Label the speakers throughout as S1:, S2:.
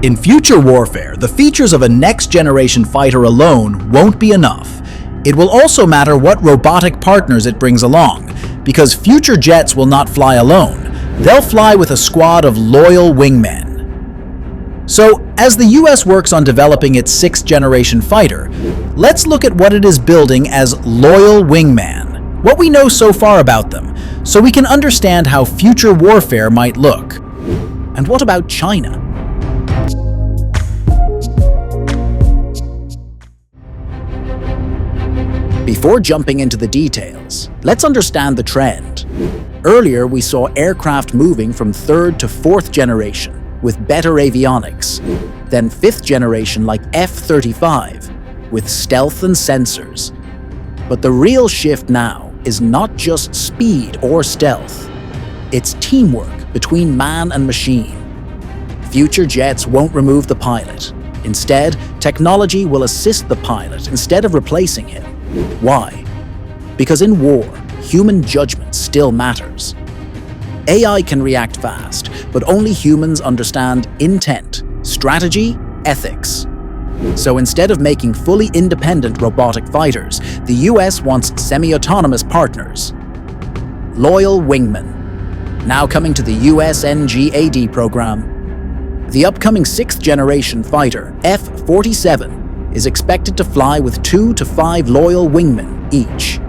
S1: In future warfare, the features of a next-generation fighter alone won't be enough. It will also matter what robotic partners it brings along, because future jets will not fly alone. They'll fly with a squad of loyal wingmen. So, as the US works on developing its sixth-generation fighter, let's look at what it is building as Loyal Wingman, what we know so far about them, so we can understand how future warfare might look. And what about China? Before jumping into the details, let's understand the trend. Earlier, we saw aircraft moving from third to fourth generation, with better avionics, then fifth generation like F-35, with stealth and sensors. But the real shift now is not just speed or stealth, it's teamwork between man and machine. Future jets won't remove the pilot. Instead, technology will assist the pilot instead of replacing him. Why? Because in war, human judgment still matters. AI can react fast, but only humans understand intent, strategy, ethics. So instead of making fully independent robotic fighters, the US wants semi-autonomous partners. Loyal Wingman. Now coming to the US NGAD program. The upcoming sixth-generation fighter, F-47, is expected to fly with 2 to 5 Loyal Wingmen each.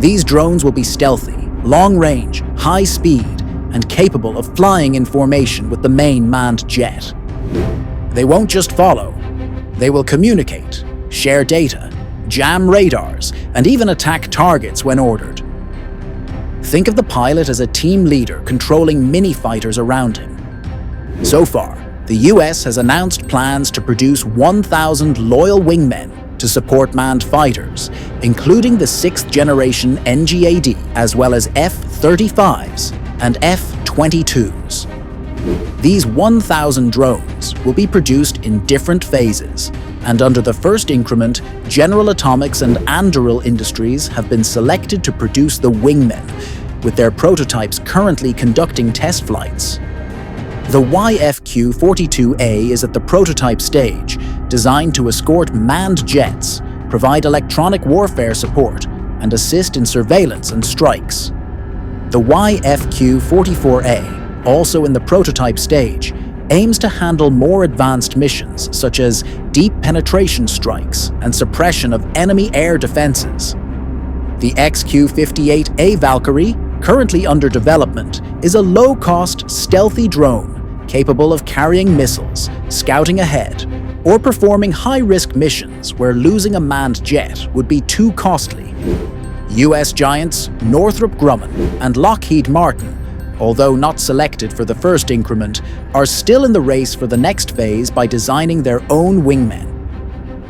S1: These drones will be stealthy, long-range, high-speed, and capable of flying in formation with the main manned jet. They won't just follow. They will communicate, share data, jam radars, and even attack targets when ordered. Think of the pilot as a team leader controlling mini-fighters around him. So far, the US has announced plans to produce 1,000 Loyal Wingmen to support manned fighters, including the sixth-generation NGAD, as well as F-35s and F-22s. These 1,000 drones will be produced in different phases, and under the first increment, General Atomics and Anduril Industries have been selected to produce the Wingmen, with their prototypes currently conducting test flights. The YFQ-42A is at the prototype stage, designed to escort manned jets, provide electronic warfare support, and assist in surveillance and strikes. The YFQ-44A, also in the prototype stage, aims to handle more advanced missions such as deep penetration strikes and suppression of enemy air defenses. The XQ-58A Valkyrie, currently under development, is a low-cost, stealthy drone capable of carrying missiles, scouting ahead, or performing high-risk missions where losing a manned jet would be too costly. US giants Northrop Grumman and Lockheed Martin, although not selected for the first increment, are still in the race for the next phase by designing their own wingmen.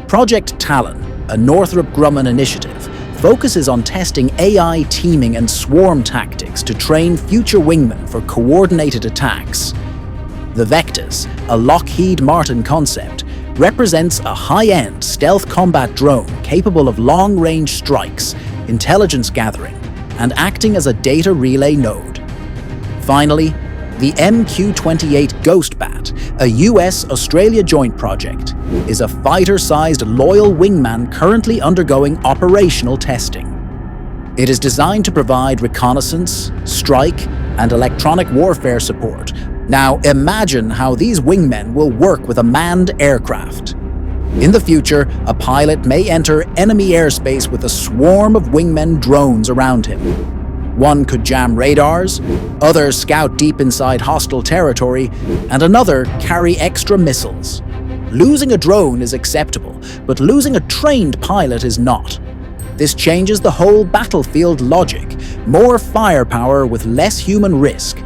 S1: Project Talon, a Northrop Grumman initiative, focuses on testing AI teaming and swarm tactics to train future wingmen for coordinated attacks. The Vectus, a Lockheed Martin concept, represents a high-end stealth combat drone capable of long-range strikes, intelligence gathering, and acting as a data relay node. Finally, the MQ-28 Ghostbat, a US-Australia joint project, is a fighter-sized Loyal Wingman currently undergoing operational testing. It is designed to provide reconnaissance, strike, and electronic warfare support. Now imagine how these wingmen will work with a manned aircraft. In the future, a pilot may enter enemy airspace with a swarm of wingmen drones around him. One could jam radars, others scout deep inside hostile territory, and another carry extra missiles. Losing a drone is acceptable, but losing a trained pilot is not. This changes the whole battlefield logic, more firepower with less human risk.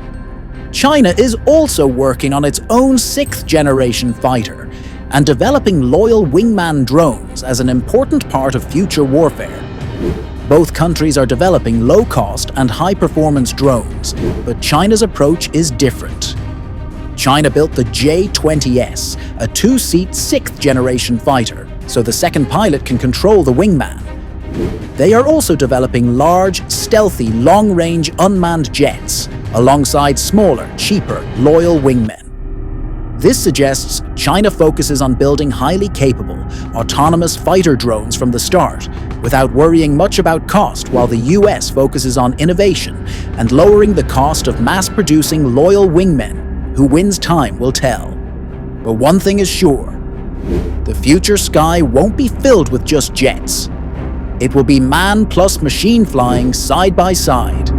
S1: China is also working on its own sixth-generation fighter and developing Loyal Wingman drones as an important part of future warfare. Both countries are developing low-cost and high-performance drones, but China's approach is different. China built the J-20S, a two-seat sixth-generation fighter, so the second pilot can control the wingman. They are also developing large, stealthy, long-range unmanned jets, alongside smaller, cheaper Loyal Wingmen. This suggests China focuses on building highly capable, autonomous fighter drones from the start, without worrying much about cost, while the US focuses on innovation and lowering the cost of mass-producing loyal wingmen. Who wins time will tell. But one thing is sure, the future sky won't be filled with just jets. It will be man plus machine flying side by side.